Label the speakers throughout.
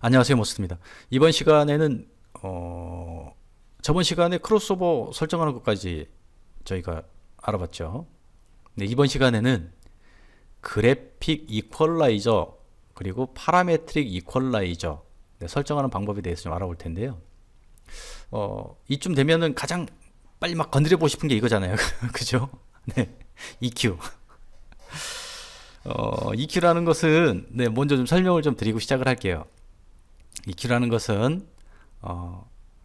Speaker 1: 안녕하세요, 모스입니다. 이번 시간에는 저번 시간에 크로스오버 설정하는 것까지 저희가 알아봤죠. 네, 이번 시간에는 그래픽 이퀄라이저 그리고 파라메트릭 이퀄라이저 설정하는 방법에 대해서 좀 알아볼 텐데요. 이쯤 되면은 가장 빨리 막 건드려 보고 싶은 게 이거잖아요. 그죠? 네, EQ. EQ라는 것은 먼저 좀 설명을 좀 드리고 시작을 할게요. EQ라는 것은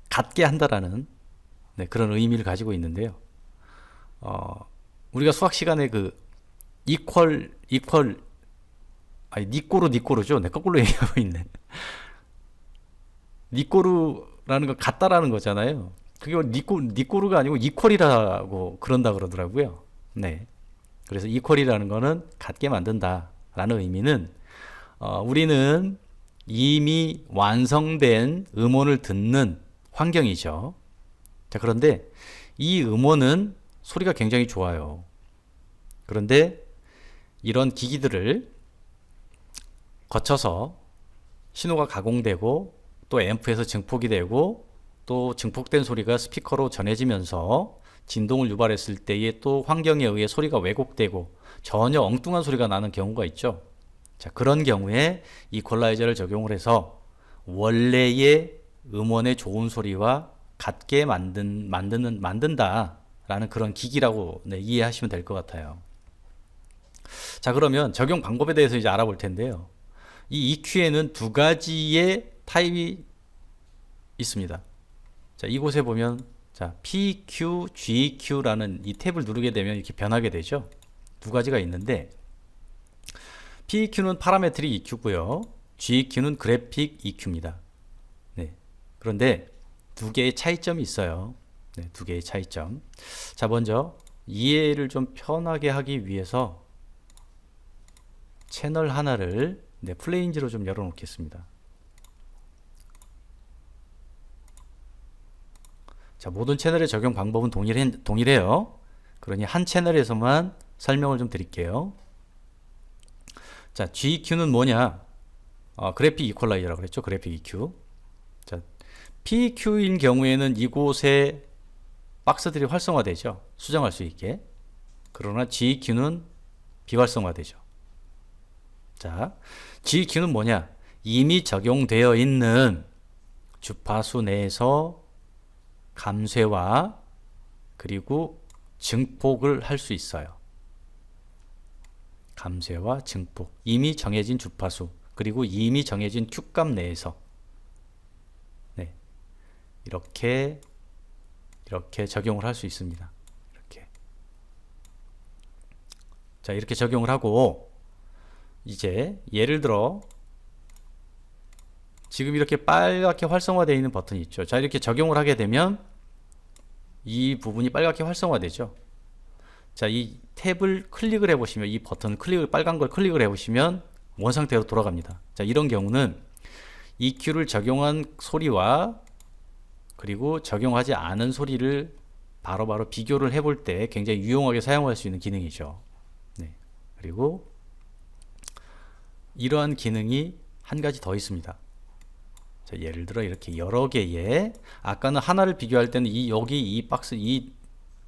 Speaker 1: 같게 한다라는 그런 의미를 가지고 있는데요. 우리가 수학 시간에 그 이퀄 아니 니꼬르죠. 내 거꾸로 얘기하고 있네. 니꼬르라는 건 같다라는 거잖아요. 그게 니꼬르가 아니고 이퀄이라고 그런다 그러더라고요. 네. 그래서 이퀄이라는 거는 같게 만든다라는 의미는 우리는 이미 완성된 음원을 듣는 환경이죠. 자, 그런데 이 음원은 소리가 굉장히 좋아요. 그런데 이런 기기들을 거쳐서 신호가 가공되고 또 앰프에서 증폭이 되고 또 증폭된 소리가 스피커로 전해지면서 진동을 유발했을 때에 또 환경에 의해 소리가 왜곡되고 전혀 엉뚱한 소리가 나는 경우가 있죠. 자, 그런 경우에 이퀄라이저를 적용을 해서 원래의 음원의 좋은 소리와 같게 만든다라는 그런 기기라고 이해하시면 될 것 같아요. 자, 그러면 적용 방법에 대해서 이제 알아볼 텐데요. 이 EQ에는 두 가지의 타입이 있습니다. 자, 이곳에 보면 자, PQ, GQ라는 이 탭을 누르게 되면 이렇게 변하게 되죠. 두 가지가 있는데 PEQ는 파라메트릭 EQ고요. GEQ는 그래픽 EQ입니다. 네. 그런데 두 개의 차이점이 있어요. 네, 두 개의 차이점. 자, 먼저 이해를 좀 편하게 하기 위해서 채널 하나를 플레인지로 좀 열어 놓겠습니다. 자, 모든 채널의 적용 방법은 동일해요. 그러니 한 채널에서만 설명을 좀 드릴게요. 자, GEQ는 뭐냐? 그래픽 이퀄라이저라고 그랬죠. 그래픽 EQ. 자, PEQ인 경우에는 이곳에 박스들이 활성화되죠. 수정할 수 있게. 그러나 GEQ는 비활성화되죠. 자, GEQ는 뭐냐? 이미 적용되어 있는 주파수 내에서 감쇄와 그리고 증폭을 할 수 있어요. 감쇄와 증폭, 이미 정해진 주파수 그리고 이미 정해진 Q값 내에서 이렇게 적용을 할 수 있습니다. 이렇게. 자, 이렇게 적용을 하고 이제 예를 들어 지금 이렇게 빨갛게 활성화되어 있는 버튼이 있죠. 자, 이렇게 적용을 하게 되면 이 부분이 빨갛게 활성화되죠. 자, 이 탭을 클릭을 해보시면 이 버튼 빨간 걸 클릭을 해보시면 원상태로 돌아갑니다. 자, 이런 경우는 EQ를 적용한 소리와 그리고 적용하지 않은 소리를 바로바로 비교를 해볼 때 굉장히 유용하게 사용할 수 있는 기능이죠. 네. 그리고 이러한 기능이 한 가지 더 있습니다. 자, 예를 들어 이렇게 여러 개의 아까는 하나를 비교할 때는 여기 이 박스 이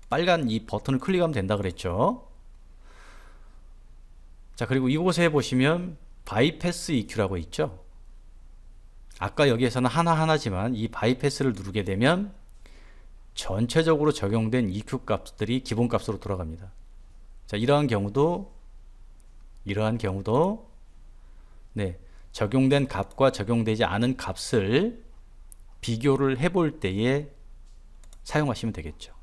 Speaker 1: 빨간 이 버튼을 클릭하면 된다 그랬죠. 자, 그리고 이곳에 보시면 바이패스 EQ라고 있죠. 아까 여기에서는 하나하나지만 이 바이패스를 누르게 되면 전체적으로 적용된 EQ 값들이 기본 값으로 돌아갑니다. 자, 이러한 경우도 적용된 값과 적용되지 않은 값을 비교를 해볼 때에 사용하시면 되겠죠.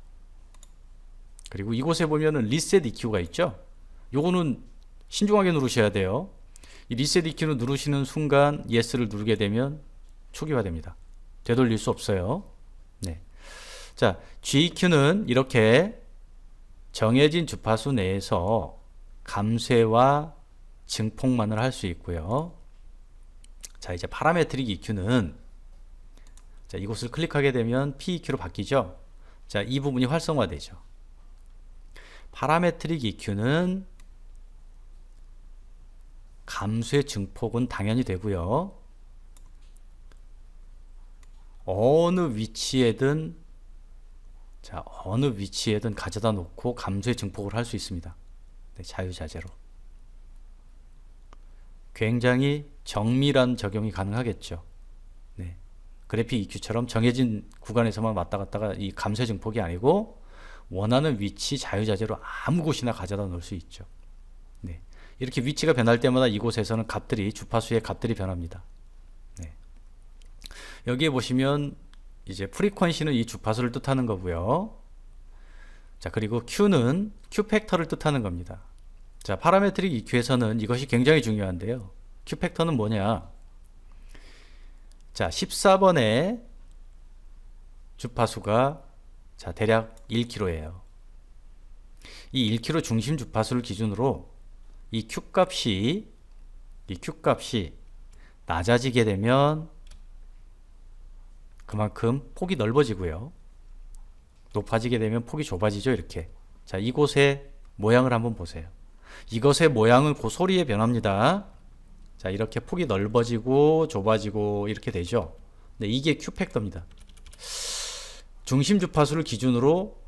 Speaker 1: 그리고 이곳에 보면은 리셋 EQ가 있죠. 요거는 신중하게 누르셔야 돼요. 이 리셋 EQ를 누르시는 순간 yes를 누르게 되면 초기화됩니다. 되돌릴 수 없어요. 네. 자, GEQ는 이렇게 정해진 주파수 내에서 감쇄와 증폭만을 할 수 있고요. 자, 이제 파라메트릭 EQ는 자, 이곳을 클릭하게 되면 PEQ로 바뀌죠. 자, 이 부분이 활성화되죠. 파라메트릭 EQ는 감쇄 증폭은 당연히 되고요. 어느 위치에든 어느 위치에든 가져다 놓고 감소의 증폭을 할 수 있습니다. 네, 자유자재로. 굉장히 정밀한 적용이 가능하겠죠. 네. 그래픽 EQ처럼 정해진 구간에서만 왔다 갔다가 이 감소의 증폭이 아니고 원하는 위치 자유자재로 아무 곳이나 가져다 놓을 수 있죠. 네. 이렇게 위치가 변할 때마다 이곳에서는 값들이 주파수의 값들이 변합니다. 네. 여기에 보시면 이제 프리퀀시는 이 주파수를 뜻하는 거고요. 자, 그리고 Q는 Q 팩터를 뜻하는 겁니다. 자, 파라메트릭 EQ에서는 이것이 굉장히 중요한데요. Q 팩터는 뭐냐? 자, 14번의 주파수가 대략 1kHz예요. 이 1kH 중심 주파수를 기준으로 이 Q 값이 낮아지게 되면 그만큼 폭이 넓어지고요. 높아지게 되면 폭이 좁아지죠. 이렇게. 자, 이곳의 모양을 한번 보세요. 이것의 모양은 그 소리의 변화입니다. 자, 이렇게 폭이 넓어지고 좁아지고 이렇게 되죠. 네, 이게 Q 팩터입니다. 중심 주파수를 기준으로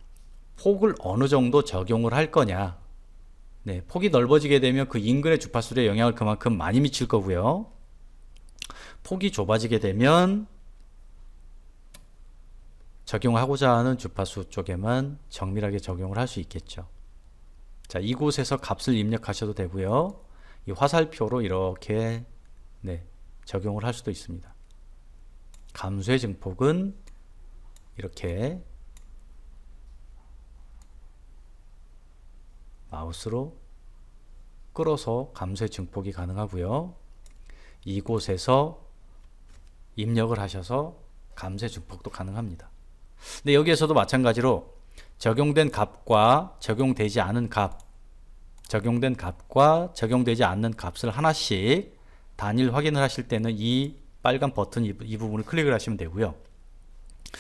Speaker 1: 폭을 어느 정도 적용을 할 거냐. 네, 폭이 넓어지게 되면 그 인근의 주파수에 영향을 그만큼 많이 미칠 거고요. 폭이 좁아지게 되면 적용하고자 하는 주파수 쪽에만 정밀하게 적용을 할 수 있겠죠. 자, 이곳에서 값을 입력하셔도 되고요. 이 화살표로 이렇게 적용을 할 수도 있습니다. 감소의 증폭은 이렇게 마우스로 끌어서 감소의 증폭이 가능하고요. 이곳에서 입력을 하셔서 감소의 증폭도 가능합니다. 근데 여기에서도 마찬가지로 적용된 값과 적용되지 않은 값, 적용된 값과 적용되지 않는 값을 하나씩 단일 확인을 하실 때는 이 빨간 버튼 이 부분을 클릭을 하시면 되고요.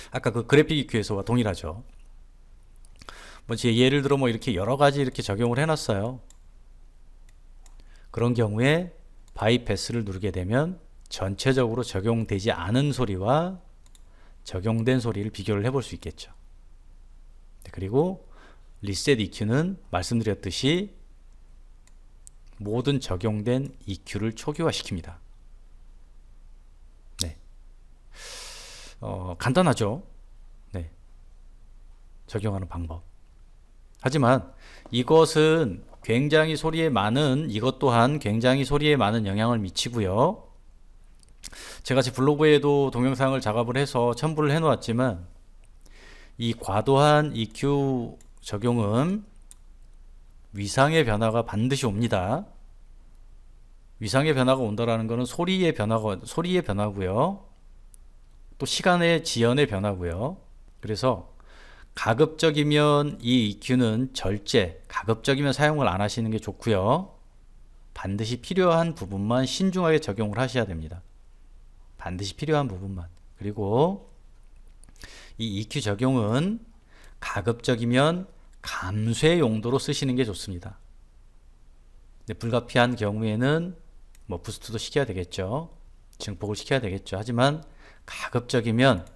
Speaker 1: 아까 그 그래픽 EQ에서와 동일하죠. 예를 들어 이렇게 여러 가지 이렇게 적용을 해놨어요. 그런 경우에 바이패스를 누르게 되면 전체적으로 적용되지 않은 소리와 적용된 소리를 비교를 해볼 수 있겠죠. 그리고 리셋 EQ는 말씀드렸듯이 모든 적용된 EQ를 초기화시킵니다. 네. 간단하죠. 네. 적용하는 방법. 하지만 이것은 굉장히 소리에 많은, 이것 또한 굉장히 소리에 많은 영향을 미치고요. 제가 제 블로그에도 동영상을 작업을 해서 첨부를 해 놓았지만 이 과도한 EQ 적용은 위상의 변화가 반드시 옵니다. 위상의 변화가 온다라는 것은 소리의 변화고요. 또 시간의 지연의 변화고요. 그래서 가급적이면 이 EQ는 가급적이면 사용을 안 하시는 게 좋고요. 반드시 필요한 부분만 신중하게 적용을 하셔야 됩니다. 반드시 필요한 부분만. 그리고 이 EQ 적용은 가급적이면 감쇄 용도로 쓰시는 게 좋습니다. 불가피한 경우에는 부스트도 시켜야 되겠죠. 증폭을 시켜야 되겠죠. 하지만 가급적이면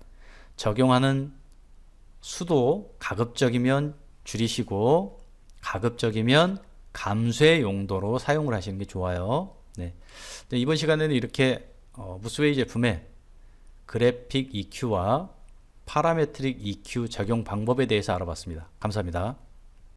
Speaker 1: 적용하는 수도 가급적이면 줄이시고 가급적이면 감쇄 용도로 사용을 하시는 게 좋아요. 네. 이번 시간에는 이렇게 무스웨이 제품의 그래픽 EQ와 파라메트릭 EQ 적용 방법에 대해서 알아봤습니다. 감사합니다.